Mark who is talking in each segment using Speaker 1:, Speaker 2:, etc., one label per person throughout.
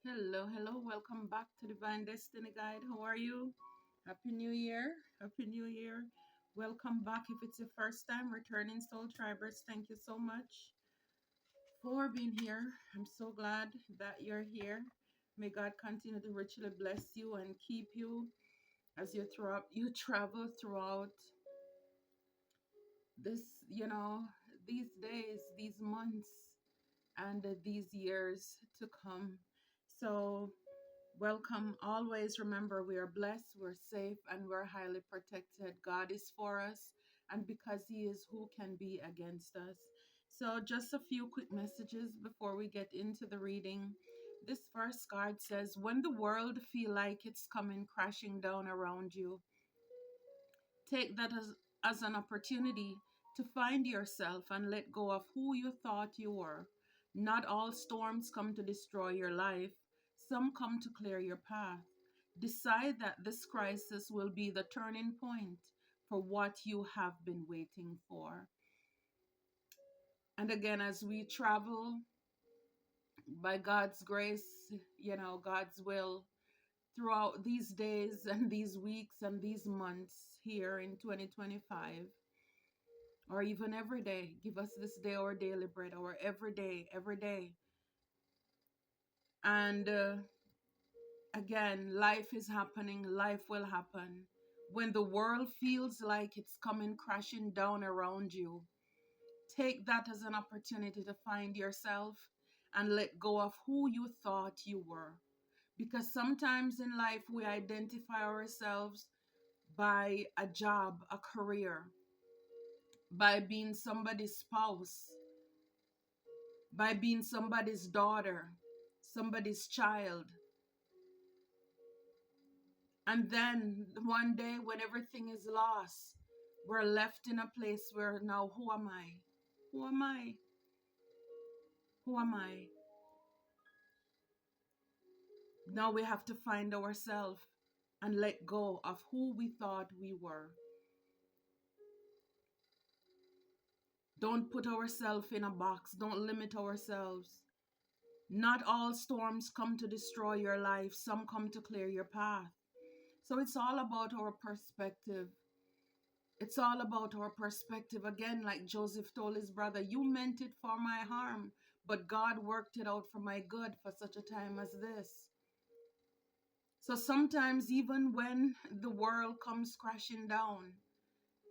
Speaker 1: Hello, hello. Welcome back to Divine Destiny Guide. How are you? Happy New Year. Happy New Year. Welcome back. If it's your first time returning Soul Tribers, thank you so much for being here. I'm so glad that you're here. May God continue to richly bless you and keep you as you travel throughout this, these days, these months, and these years to come. So welcome. Always remember we are blessed, we're safe, and we're highly protected. God is for us, and because He is, who can be against us? So, just a few quick messages before we get into the reading. This first card says, when the world feel like it's coming crashing down around you, take that as an opportunity to find yourself and let go of who you thought you were. Not all storms come to destroy your life, some come to clear your path. Decide that this crisis will be the turning point for what you have been waiting for. And again, as we travel by God's grace, God's will, throughout these days and these weeks and these months here in 2025, or even every day. Give us this day our daily bread, or every day, every day. And again, life is happening, life will happen. When the world feels like it's coming crashing down around you, take that as an opportunity to find yourself and let go of who you thought you were. Because sometimes in life, we identify ourselves by a job, a career, by being somebody's spouse, by being somebody's daughter, somebody's child. And then one day when everything is lost, we're left in a place where now who am I? Who am I? Who am I? Now we have to find ourselves and let go of who we thought we were. Don't put ourselves in a box. Don't limit ourselves. Not all storms come to destroy your life. Some come to clear your path. So it's all about our perspective. It's all about our perspective. Again, like Joseph told his brother, you meant it for my harm, but God worked it out for my good for such a time as this. So sometimes even when the world comes crashing down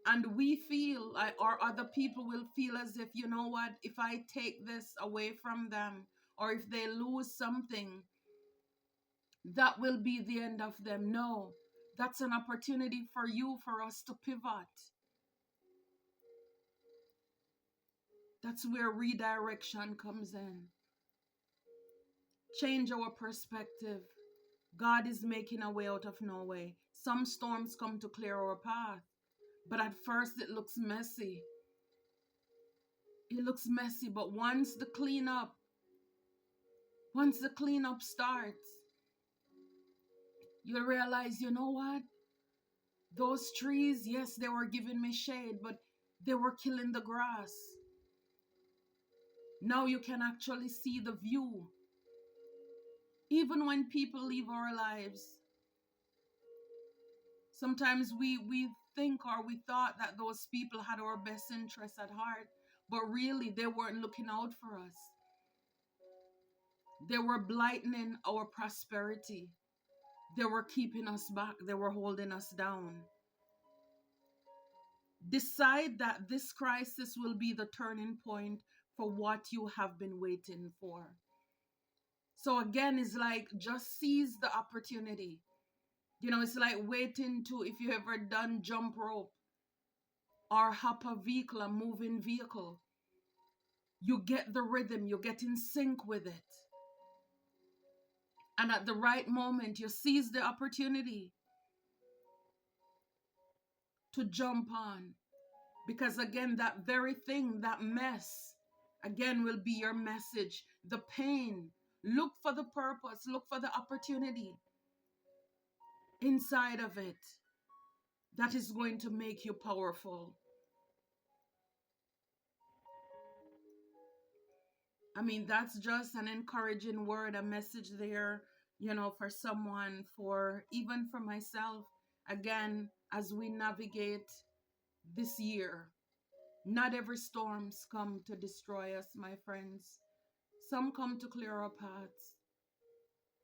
Speaker 1: and we feel, or other people will feel as if, you know what, if I take this away from them, or if they lose something, that will be the end of them. No, that's an opportunity for you, for us to pivot. That's where redirection comes in. Change our perspective. God is making a way out of no way. Some storms come to clear our path, but at first it looks messy. It looks messy, but once the cleanup starts, you'll realize, you know what? Those trees, yes, they were giving me shade, but they were killing the grass. Now you can actually see the view. Even when people leave our lives, sometimes we think, or we thought that those people had our best interests at heart, but really they weren't looking out for us. They were blighting our prosperity. They were keeping us back. They were holding us down. Decide that this crisis will be the turning point for what you have been waiting for. So again, it's like just seize the opportunity. It's like waiting to, if you ever done jump rope or hop a vehicle, a moving vehicle, you get the rhythm, you get in sync with it. And at the right moment, you seize the opportunity to jump on. Because again, that very thing, that mess, again, will be your message. The pain. Look for the purpose. Look for the opportunity inside of it that is going to make you powerful. I mean, that's just an encouraging word, a message there, for someone, for even for myself. Again, as we navigate this year, not every storms come to destroy us, my friends. Some come to clear our paths.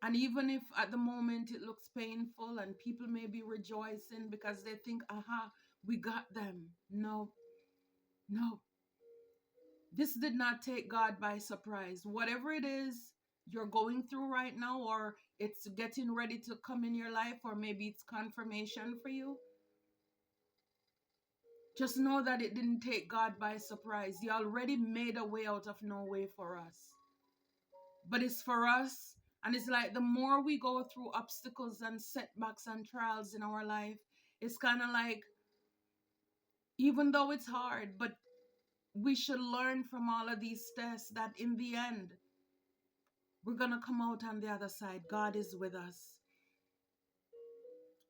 Speaker 1: And even if at the moment it looks painful and people may be rejoicing because they think, aha, we got them. No, no. This did not take God by surprise. Whatever it is you're going through right now, or it's getting ready to come in your life, or maybe it's confirmation for you, just know that it didn't take God by surprise. He already made a way out of no way for us. But it's for us. And it's like the more we go through obstacles and setbacks and trials in our life, it's kind of like, even though it's hard, but we should learn from all of these tests that in the end, we're going to come out on the other side. God is with us.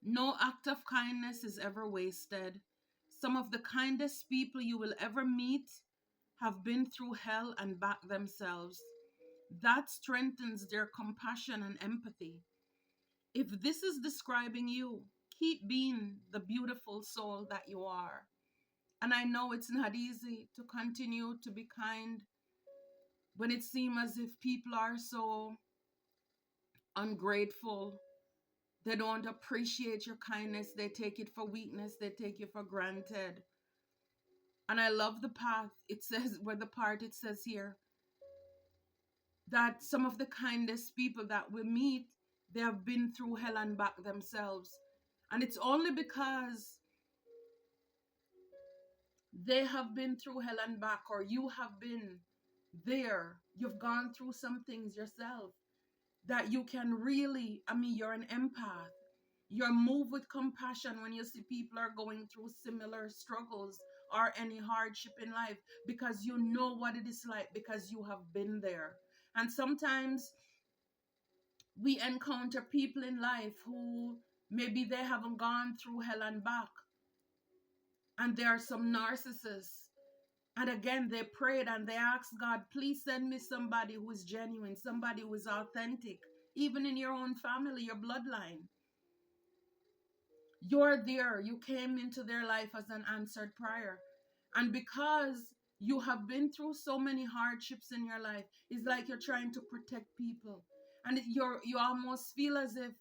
Speaker 1: No act of kindness is ever wasted. Some of the kindest people you will ever meet have been through hell and back themselves. That strengthens their compassion and empathy. If this is describing you, keep being the beautiful soul that you are. And I know it's not easy to continue to be kind when it seems as if people are so ungrateful. They don't appreciate your kindness. They take it for weakness. They take you for granted. And I love the path. It says, where the part it says here, that some of the kindest people that we meet, they have been through hell and back themselves. And it's only because they have been through hell and back, or you have been there, you've gone through some things yourself, that you can really, you're an empath. You're moved with compassion when you see people are going through similar struggles or any hardship in life, because you know what it is like, because you have been there. And sometimes we encounter people in life who maybe they haven't gone through hell and back. And there are some narcissists. And again, they prayed and they asked God, please send me somebody who is genuine, somebody who is authentic, even in your own family, your bloodline. You're there. You came into their life as an answered prayer. And because you have been through so many hardships in your life, it's like you're trying to protect people. And you almost feel as if,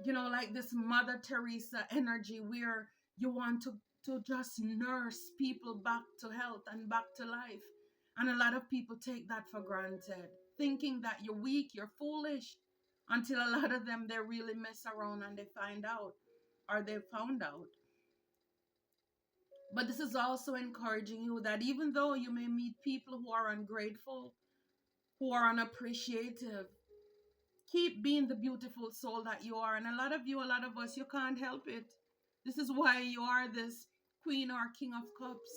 Speaker 1: like this Mother Teresa energy, where you want to just nurse people back to health and back to life. And a lot of people take that for granted, thinking that you're weak, you're foolish, until a lot of them, they really mess around and they find out, or they found out. But this is also encouraging you that even though you may meet people who are ungrateful, who are unappreciative, keep being the beautiful soul that you are. And a lot of us, you can't help it. This is why you are this Queen or King of Cups.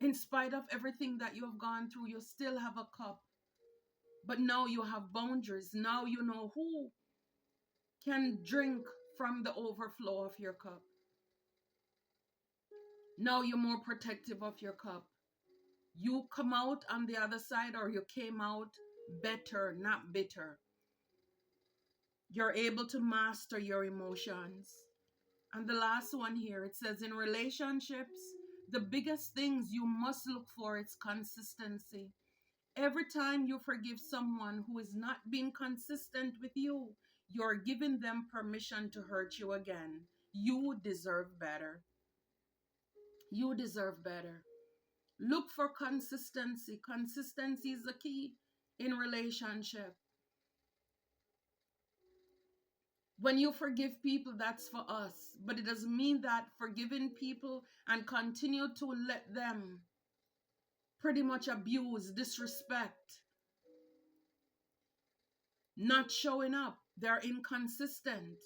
Speaker 1: In spite of everything that you have gone through, you still have a cup. But now you have boundaries. Now you know who can drink from the overflow of your cup. Now you're more protective of your cup. You come out on the other side, or you came out better, not bitter. You're able to master your emotions. And the last one here, it says, in relationships, the biggest things you must look for is consistency. Every time you forgive someone who is not being consistent with you, you're giving them permission to hurt you again. You deserve better. You deserve better. Look for consistency. Consistency is the key in relationship. When you forgive people, that's for us. But it doesn't mean that forgiving people and continue to let them pretty much abuse, disrespect, not showing up. They're inconsistent.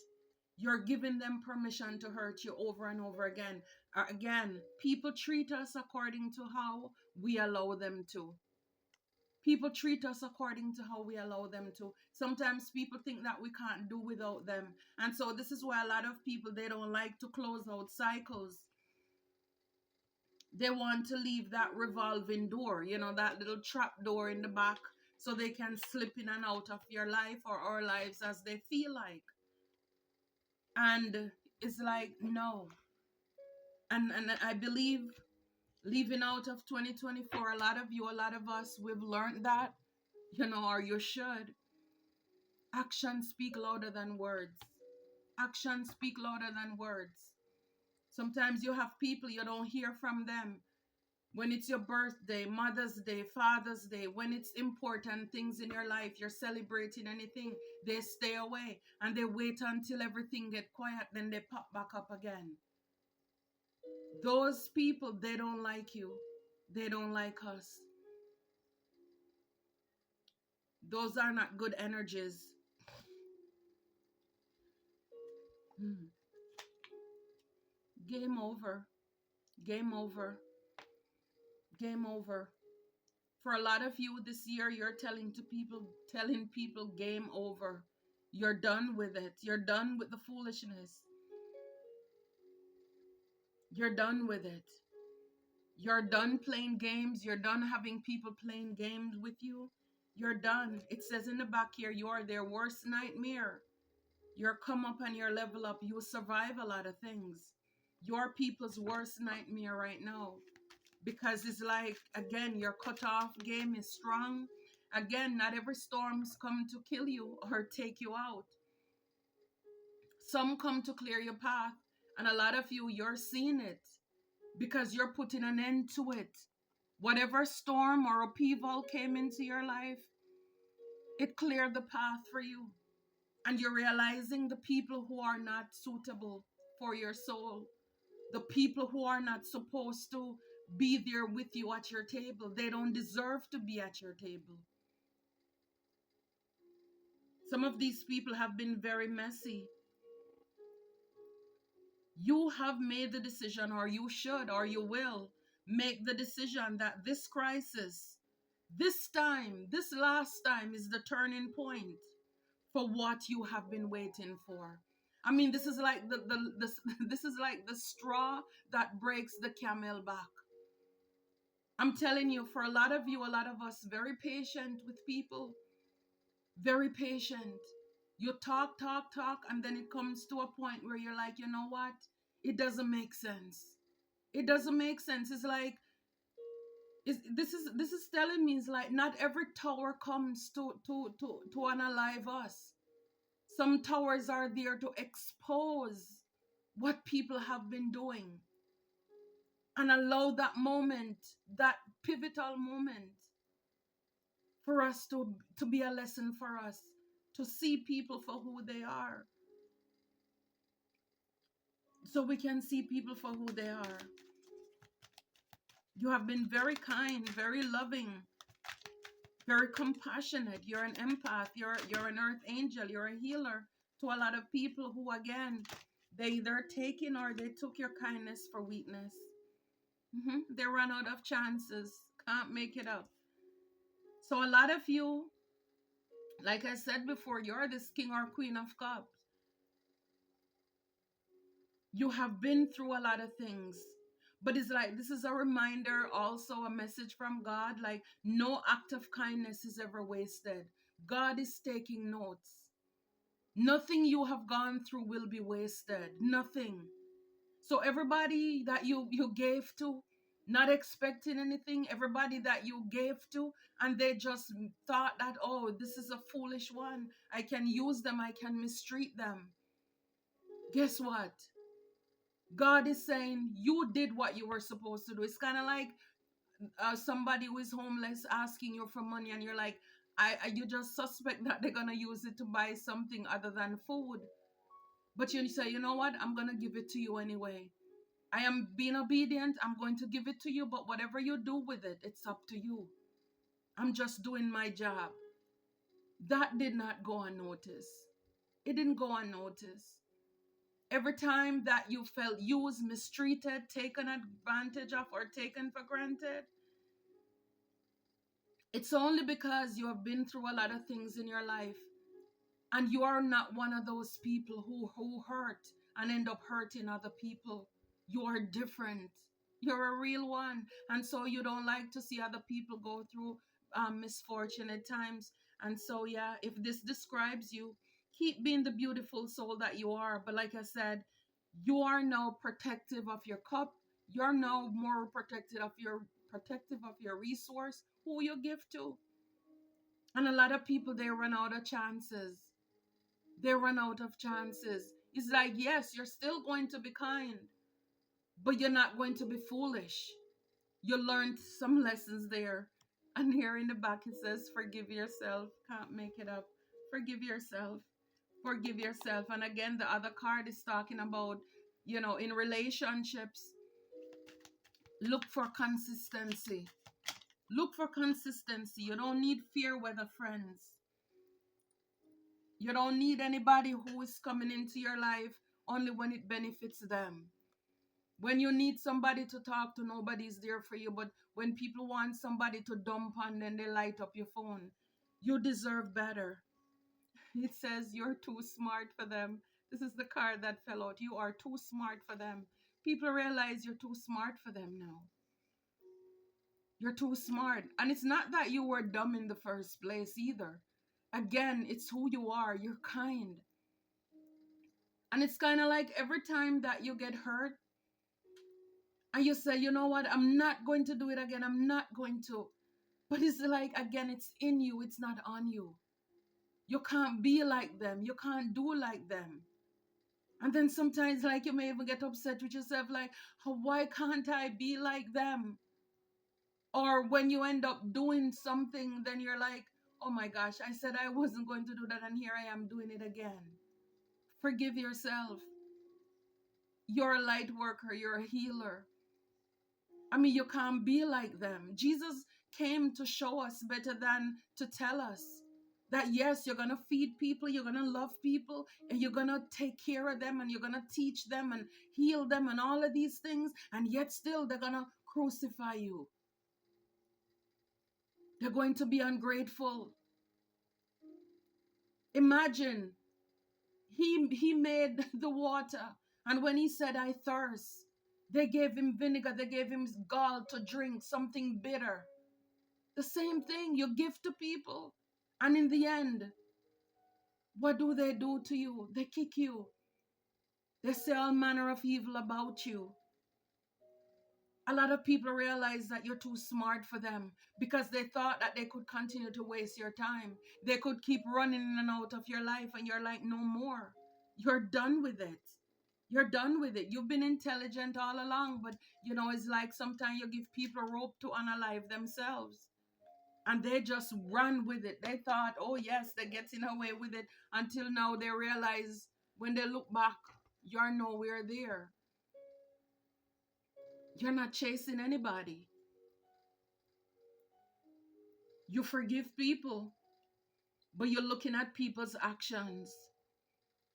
Speaker 1: You're giving them permission to hurt you over and over again. Again, people treat us according to how we allow them to. People treat us according to how we allow them to. Sometimes people think that we can't do without them. And so this is why a lot of people, they don't like to close out cycles. They want to leave that revolving door, that little trap door in the back, so they can slip in and out of your life or our lives as they feel like. And it's like, no. And I believe leaving out of 2024, a lot of you, a lot of us, we've learned that, or you should. Actions speak louder than words. Actions speak louder than words. Sometimes you have people, you don't hear from them. When it's your birthday, Mother's Day, Father's Day, when it's important things in your life, you're celebrating anything, they stay away and they wait until everything get quiet, then they pop back up again. Those people, they don't like you. They don't like us. Those are not good energies. Game over. Game over. Game over. For a lot of you this year, you're telling people game over. You're done with it. You're done with the foolishness. You're done with it. You're done playing games. You're done having people playing games with you. You're done. It says in the back here, you are their worst nightmare. You're come up and you're level up. You survive a lot of things. You're people's worst nightmare right now. Because it's like, again, your cutoff game is strong. Again, not every storm's come to kill you or take you out. Some come to clear your path. And a lot of you, you're seeing it because you're putting an end to it. Whatever storm or upheaval came into your life, it cleared the path for you. And you're realizing the people who are not suitable for your soul, the people who are not supposed to be there with you at your table, they don't deserve to be at your table. Some of these people have been very messy. You have made the decision, or you should, or you will make the decision that this crisis, this time, this last time is the turning point for what you have been waiting for. I mean, this is like this is like the straw that breaks the camel back. I'm telling you, for a lot of you, a lot of us, very patient with people, very patient. You talk, and then it comes to a point where you're like, you know what? It doesn't make sense. It doesn't make sense. It's like, this is telling me, it's like not every tower comes to unalive us. Some towers are there to expose what people have been doing and allow that moment, that pivotal moment, for us to be a lesson for us, to see people for who they are. So we can see people for who they are. You have been very kind, very loving, very compassionate. You're an empath. You're an earth angel. You're a healer to a lot of people who, again, they either taken or they took your kindness for weakness. They run out of chances. Can't make it up. So a lot of you, like I said before, you're this king or queen of cups. You have been through a lot of things. But it's like, this is a reminder, also a message from God, like no act of kindness is ever wasted. God is taking notes. Nothing you have gone through will be wasted. Nothing. So everybody that you gave to, not expecting anything, everybody that you gave to, and they just thought that, oh, this is a foolish one. I can use them. I can mistreat them. Guess what? God is saying you did what you were supposed to do. It's kind of like somebody who is homeless asking you for money, and you're like, you just suspect that they're going to use it to buy something other than food. But you say, you know what? I'm going to give it to you anyway. I am being obedient. I'm going to give it to you. But whatever you do with it, it's up to you. I'm just doing my job. That did not go unnoticed. It didn't go unnoticed. Every time that you felt used, mistreated, taken advantage of, or taken for granted, it's only because you have been through a lot of things in your life. And you are not one of those people who hurt and end up hurting other people. You are different. You're a real one. And so you don't like to see other people go through misfortune at times. And so, yeah, if this describes you, keep being the beautiful soul that you are. But like I said, you are now protective of your cup. You're now more protective of your resource, who you give to. And a lot of people, they run out of chances. They run out of chances. It's like, yes, you're still going to be kind, but you're not going to be foolish. You learned some lessons there. And here in the back it says, forgive yourself. Can't make it up. Forgive yourself. Forgive yourself. And again, the other card is talking about, in relationships, look for consistency. Look for consistency. You don't need fair weather friends. You don't need anybody who is coming into your life only when it benefits them. When you need somebody to talk to, nobody's there for you. But when people want somebody to dump on, then they light up your phone. You deserve better. It says you're too smart for them. This is the card that fell out. You are too smart for them. People realize you're too smart for them now. You're too smart. And it's not that you were dumb in the first place either. Again, it's who you are. You're kind. And it's kind of like every time that you get hurt and you say, you know what, I'm not going to do it again. I'm not going to. But it's like, again, it's in you. It's not on you. You can't be like them. You can't do like them. And then sometimes, like, you may even get upset with yourself, like, why can't I be like them? Or when you end up doing something, then you're like, oh my gosh, I said I wasn't going to do that, and here I am doing it again. Forgive yourself. You're a light worker. You're a healer. I mean, you can't be like them. Jesus came to show us better than to tell us that, yes, you're going to feed people, you're going to love people, and you're going to take care of them, and you're going to teach them and heal them and all of these things, and yet still they're going to crucify you. They're going to be ungrateful. Imagine, he made the water, and when he said, I thirst, they gave him vinegar, they gave him gall to drink, something bitter. The same thing you give to people, and in the end, what do they do to you? They kick you. They say all manner of evil about you. A lot of people realize that you're too smart for them because they thought that they could continue to waste your time. They could keep running in and out of your life, and you're like, no more. You're done with it. You're done with it. You've been intelligent all along, but it's like sometimes you give people rope to unalive themselves. And they just run with it. They thought, oh yes, they're getting away with it, until now they realize when they look back, you're nowhere there. You're not chasing anybody. You forgive people, but you're looking at people's actions.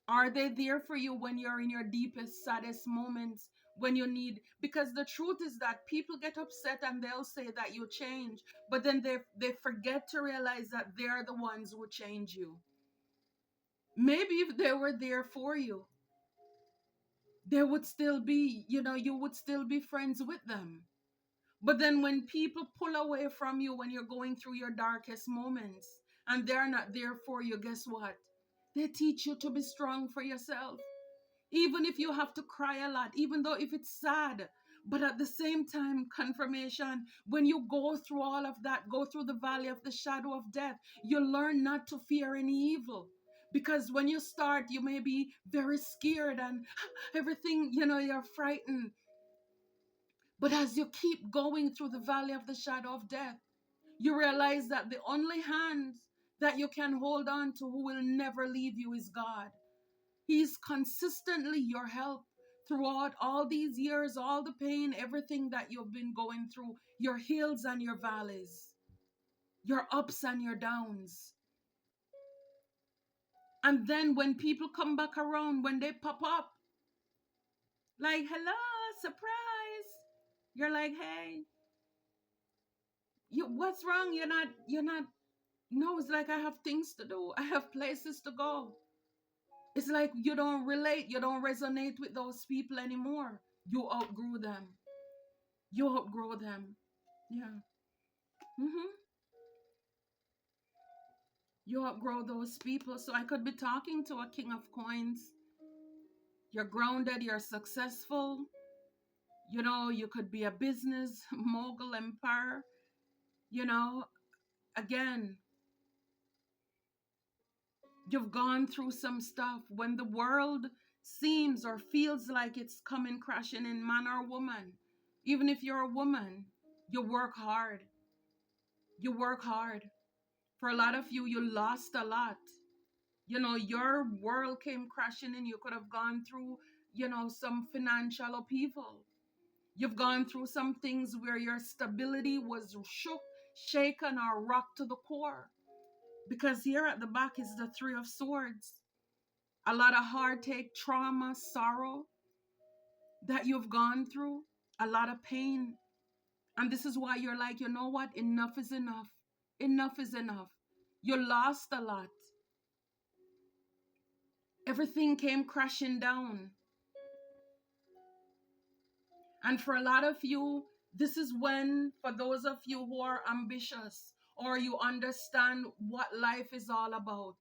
Speaker 1: Are they there for you when you're in your deepest, saddest moments, when you need? Because the truth is that people get upset and they'll say that you change, but then they forget to realize that they're the ones who change you. Maybe if they were there for you, they would still be, you would still be friends with them. But then when people pull away from you when you're going through your darkest moments and they're not there for you, guess what? They teach you to be strong for yourself. Even if you have to cry a lot, even though if it's sad, but at the same time, confirmation, when you go through all of that, go through the valley of the shadow of death, you learn not to fear any evil. Because when you start, you may be very scared and everything, you're frightened. But as you keep going through the valley of the shadow of death, you realize that the only hands that you can hold on to who will never leave you is God. He's consistently your help throughout all these years, all the pain, everything that you've been going through, your hills and your valleys, your ups and your downs. And then when people come back around, when they pop up, like, hello, surprise, you're like, hey, what's wrong? You're not, no, it's like I have things to do. I have places to go. It's like you don't relate, you don't resonate with those people anymore. You outgrew them. You outgrow them. Yeah. You outgrow those people. So I could be talking to a king of coins. You're grounded, you're successful. You know, you could be a business mogul empire. You know, again, you've gone through some stuff. When the world seems or feels like it's coming crashing in, man or woman, even if you're a woman, you work hard. You work hard. For a lot of you, you lost a lot. You know, your world came crashing in. You could have gone through, you know, some financial upheaval. You've gone through some things where your stability was shook, shaken, or rocked to the core. Because here at the back is the Three of Swords. A lot of heartache, trauma, sorrow that you've gone through, a lot of pain. And this is why you're like, you know what? Enough is enough. Enough is enough. You lost a lot. Everything came crashing down. And for a lot of you, this is when, for those of you who are ambitious or you understand what life is all about,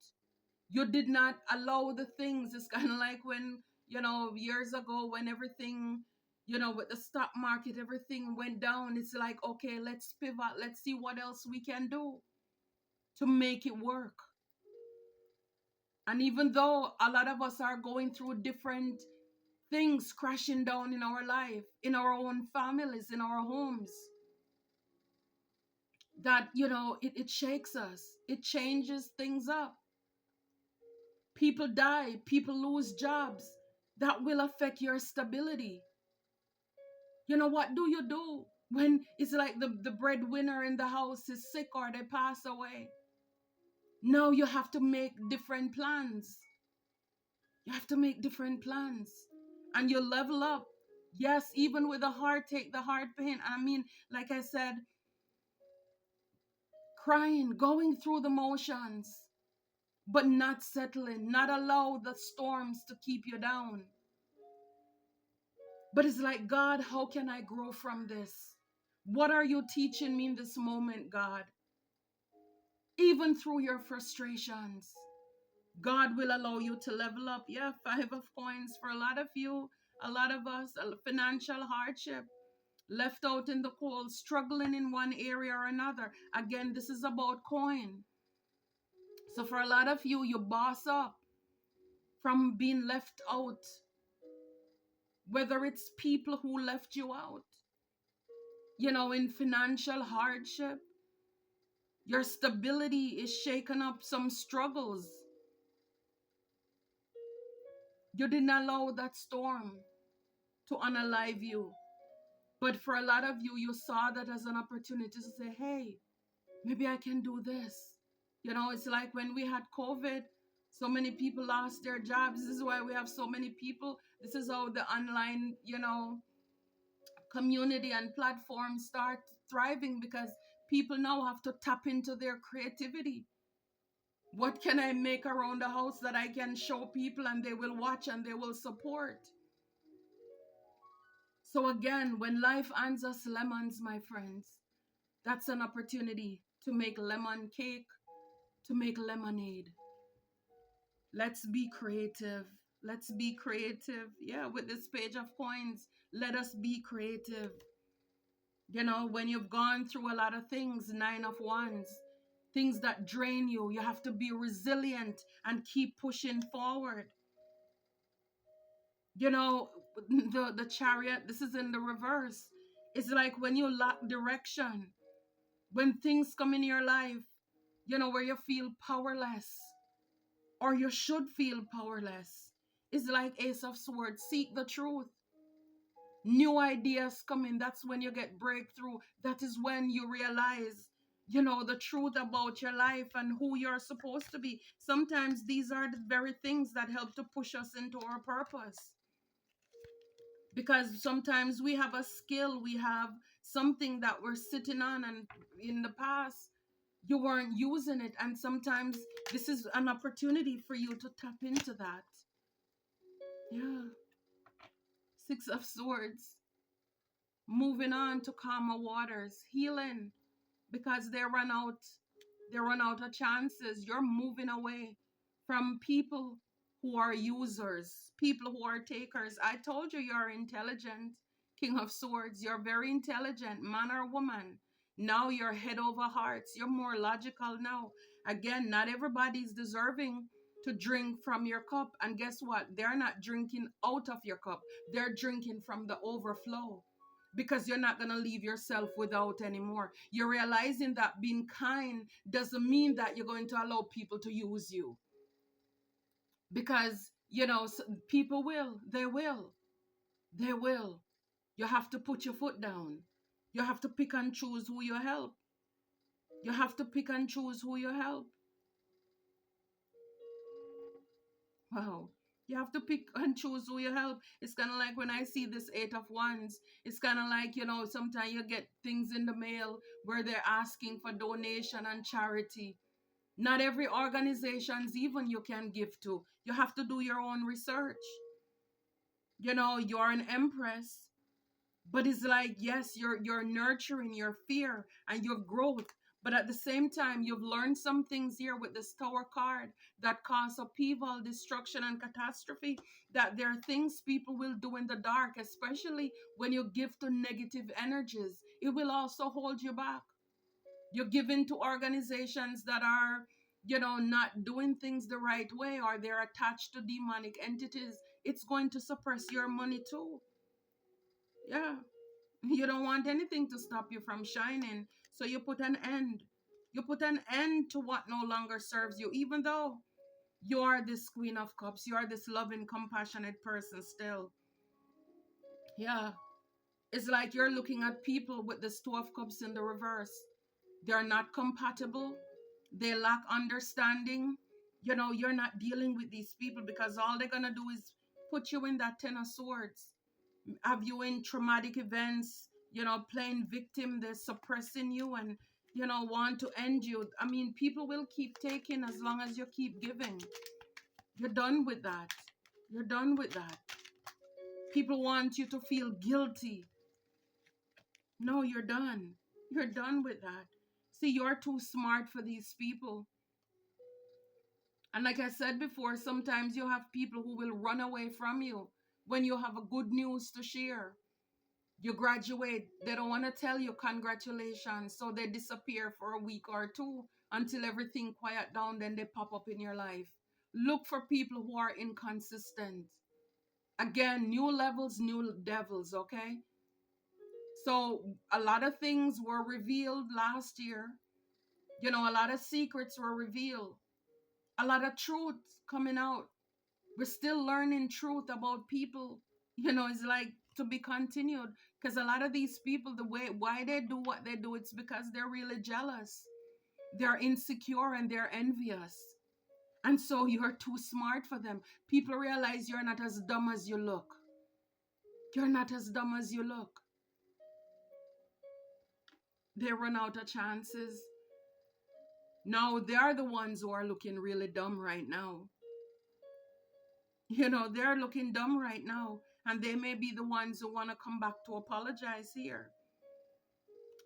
Speaker 1: you did not allow the things. It's kind of like when, you know, years ago when everything, you know, with the stock market, everything went down. It's like, okay, let's pivot. Let's see what else we can do to make it work. And even though a lot of us are going through different things crashing down in our life, in our own families, in our homes, that, you know, it shakes us. It changes things up. People die, people lose jobs. That will affect your stability. You know, what do you do when it's like the breadwinner in the house is sick or they pass away? Now you have to make different plans. You have to make different plans. And you level up. Yes, even with the heartache, the heart pain. I mean, like I said, crying, going through the motions, but not settling, not allow the storms to keep you down. But it's like, God, how can I grow from this? What are you teaching me in this moment, God? Even through your frustrations, God will allow you to level up. Yeah, Five of Coins for a lot of you, a lot of us, a financial hardship, left out in the cold, struggling in one area or another. Again, this is about coin. So for a lot of you, you boss up from being left out, whether it's people who left you out, you know, in financial hardship. Your stability is shaking up, some struggles. You didn't allow that storm to unalive you. But for a lot of you, you saw that as an opportunity to say, hey, maybe I can do this. You know, it's like when we had COVID, so many people lost their jobs. This is why we have so many people. This is how the online, you know, community and platforms start thriving, because people now have to tap into their creativity. What can I make around the house that I can show people and they will watch and they will support? So again, when life hands us lemons, my friends, that's an opportunity to make lemon cake, to make lemonade. Let's be creative. Let's be creative. Yeah, with this Page of Coins, let us be creative. You know, when you've gone through a lot of things, Nine of Wands, things that drain you, you have to be resilient and keep pushing forward. You know, the Chariot, this is in the reverse. It's like when you lack direction, when things come in your life, you know, where you feel powerless, or you should feel powerless. It's like Ace of Swords. Seek the truth. New ideas come in. That's when you get breakthrough. That is when you realize, you know, the truth about your life and who you're supposed to be. Sometimes these are the very things that help to push us into our purpose. Because sometimes we have a skill, we have something that we're sitting on, and in the past, you weren't using it. And sometimes this is an opportunity for you to tap into that. Yeah. Six of Swords. Moving on to calmer waters. Healing. Because they They run out of chances. You're moving away from people who are users, people who are takers. I told you you're intelligent, King of Swords. You're very intelligent, man or woman. Now you're head over hearts. You're more logical now. Again, not everybody's deserving to drink from your cup. And guess what? They're not drinking out of your cup. They're drinking from the overflow, because you're not going to leave yourself without anymore. You're realizing that being kind doesn't mean that you're going to allow people to use you, because, people will. They will. You have to put your foot down. You have to pick and choose who you help. You have to pick and choose who you help. Wow. You have to pick and choose who you help. It's kind of like when I see this 8 of Wands, it's kind of like, sometimes you get things in the mail where they're asking for donation and charity. Not every organizations even you can give to. You have to do your own research. You're an empress, but it's like, yes, you're nurturing your fear and your growth. But at the same time, you've learned some things here with this Tower card that cause upheaval, destruction, and catastrophe. That there are things people will do in the dark, especially when you give to negative energies. It will also hold you back. You're giving to organizations that are, not doing things the right way, or they're attached to demonic entities. It's going to suppress your money too. Yeah. You don't want anything to stop you from shining. So you put an end. You put an end to what no longer serves you, even though you are this Queen of Cups. You are this loving, compassionate person still. Yeah. It's like you're looking at people with this 2 of Cups in the reverse. They're not compatible. They lack understanding. You're not dealing with these people because all they're going to do is put you in that 10 of Swords. Have you in traumatic events, playing victim. They're suppressing you and, want to end you. I mean, people will keep taking as long as you keep giving. You're done with that. You're done with that. People want you to feel guilty. No, you're done. You're done with that. See, you're too smart for these people. And like I said before, sometimes you have people who will run away from you when you have a good news to share. You graduate, they don't want to tell you congratulations, so they disappear for a week or two until everything quiet down, then they pop up in your life. Look for people who are inconsistent. Again, new levels, new devils, okay? So a lot of things were revealed last year. A lot of secrets were revealed. A lot of truth coming out. We're still learning truth about people. It's like to be continued. Because a lot of these people, why they do what they do, it's because they're really jealous. They're insecure and they're envious. And so you're too smart for them. People realize you're not as dumb as you look. You're not as dumb as you look. They run out of chances. Now they're the ones who are looking really dumb right now. They're looking dumb right now. And they may be the ones who want to come back to apologize here.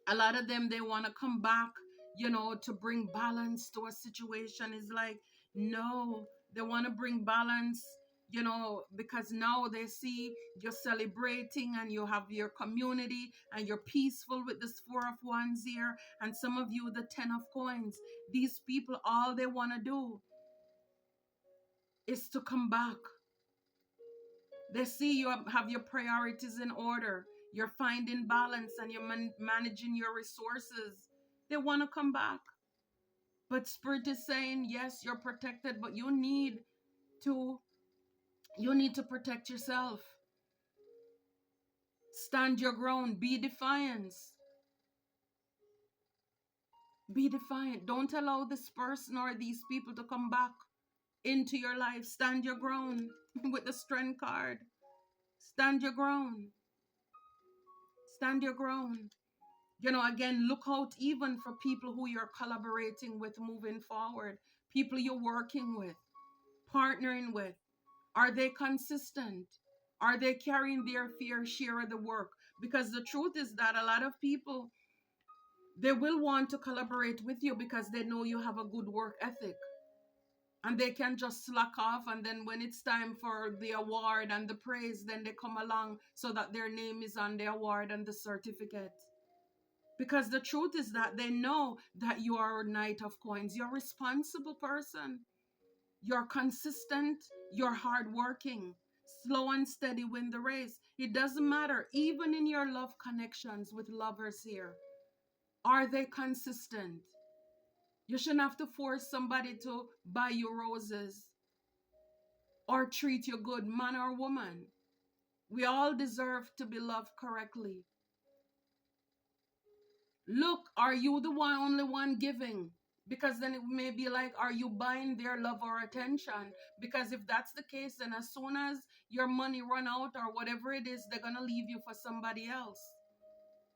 Speaker 1: A lot of them, they want to come back, to bring balance to a situation. It's like, no, they want to bring balance, because now they see you're celebrating and you have your community and you're peaceful with this 4 of Wands here. And some of you, the 10 of Coins. These people, all they want to do is to come back. They see you have your priorities in order. You're finding balance and you're managing your resources. They want to come back. But Spirit is saying, yes, you're protected, but you need to protect yourself. Stand your ground. Be defiant. Be defiant. Don't allow this person or these people to come back into your life. Stand your ground with the Strength card. Stand your ground. Stand your ground. Again, look out even for people who you're collaborating with moving forward. People you're working with, partnering with. Are they consistent? Are they carrying their fair share of the work? Because the truth is that a lot of people, They will want to collaborate with you because they know you have a good work ethic. And they can just slack off, and then when it's time for the award and the praise, then they come along so that their name is on the award and the certificate. Because the truth is that they know that you are a knight of coins. You're a responsible person. You're consistent. You're hardworking. Slow and steady win the race. It doesn't matter. Even in your love connections with lovers here, are they consistent? You shouldn't have to force somebody to buy you roses or treat you good, man or woman. We all deserve to be loved correctly. Look, are you the only one giving? Because then it may be like, are you buying their love or attention? Because if that's the case, then as soon as your money run out or whatever it is, they're gonna leave you for somebody else.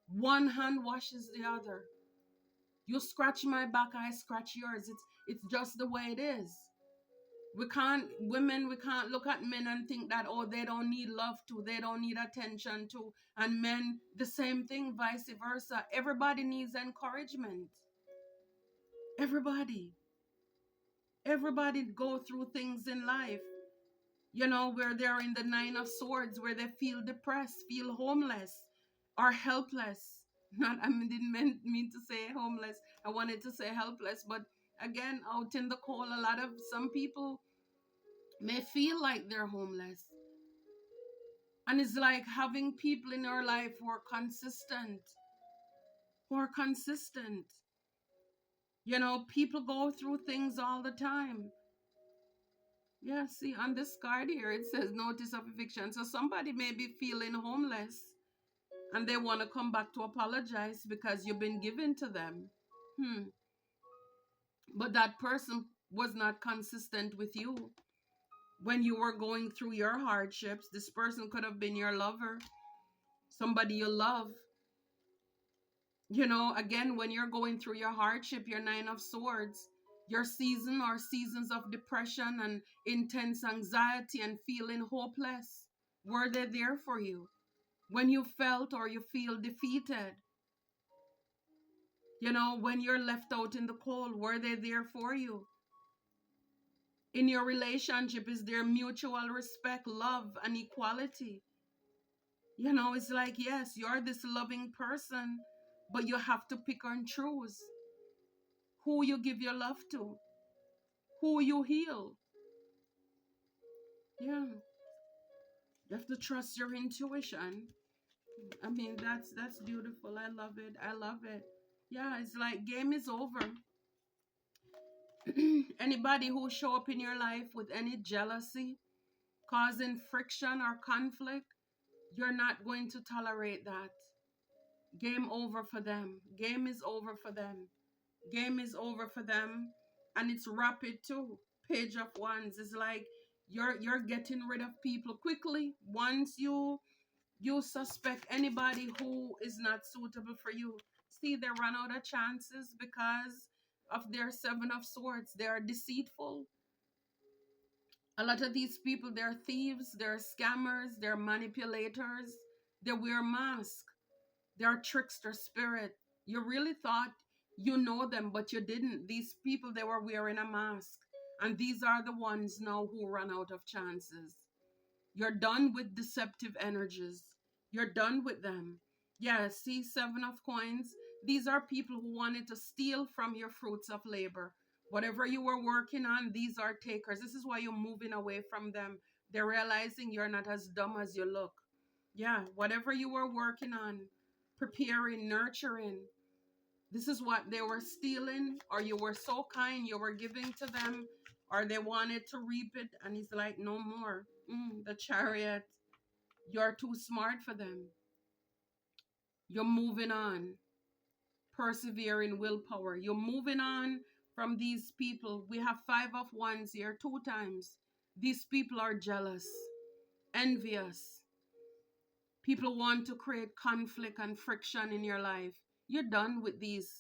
Speaker 1: One hand washes the other. You scratch my back, I scratch yours. It's just the way it is. We can't look at men and think that, oh, they don't need love too, they don't need attention too. And men, the same thing, vice versa. Everybody needs encouragement. Everybody go through things in life, where they're in the 9 of Swords, where they feel depressed, feel homeless or helpless. Didn't mean to say homeless. I wanted to say helpless, but again, out in the cold, some people may feel like they're homeless. And it's like having people in our life who are consistent. People go through things all the time. Yeah, see, on this card here, it says notice of eviction. So somebody may be feeling homeless and they want to come back to apologize because you've been given to them. But that person was not consistent with you. When you were going through your hardships, this person could have been your lover, somebody you love. Again, when you're going through your hardship, your 9 of Swords, your season or seasons of depression and intense anxiety and feeling hopeless, were they there for you? When you felt or you feel defeated, when you're left out in the cold, were they there for you? In your relationship, is there mutual respect, love, and equality? It's like, yes, you're this loving person, but you have to pick and choose who you give your love to, who you heal. Yeah. You have to trust your intuition. That's beautiful. I love it. Yeah, it's like game is over. Anybody who show up in your life with any jealousy, causing friction or conflict, you're not going to tolerate that. Game over for them. Game is over for them. Game is over for them. And it's rapid too. Page of Wands is like you're getting rid of people quickly. Once you suspect anybody who is not suitable for you, see, they run out of chances because of their 7 of Swords. They are deceitful. A lot of these people, they're thieves, they're scammers, they're manipulators, they wear masks, they're trickster spirit. You really thought you know them, but you didn't. These people, they were wearing a mask. And these are the ones now who run out of chances. You're done with deceptive energies. You're done with them. Yeah, see, 7 of Coins. These are people who wanted to steal from your fruits of labor. Whatever you were working on, these are takers. This is why you're moving away from them. They're realizing you're not as dumb as you look. Yeah, whatever you were working on, preparing, nurturing, this is what they were stealing, or you were so kind, you were giving to them, or they wanted to reap it, and he's like, no more. The Chariot, you're too smart for them. You're moving on. Persevering willpower. You're moving on from these people. We have 5 of Wands here 2 times. These people are jealous, envious. People want to create conflict and friction in your life. You're done with these.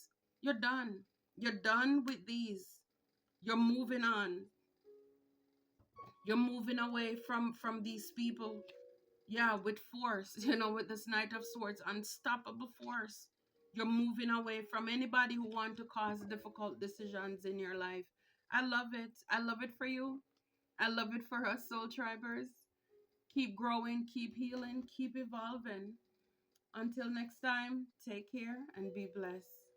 Speaker 1: You're done. You're done with these. You're moving on. You're moving away from these people. Yeah, with force, with this Knight of Swords, unstoppable force. You're moving away from anybody who want to cause difficult decisions in your life. I love it. I love it for you. I love it for us soul tribers. Keep growing, keep healing, keep evolving. Until next time, take care and be blessed.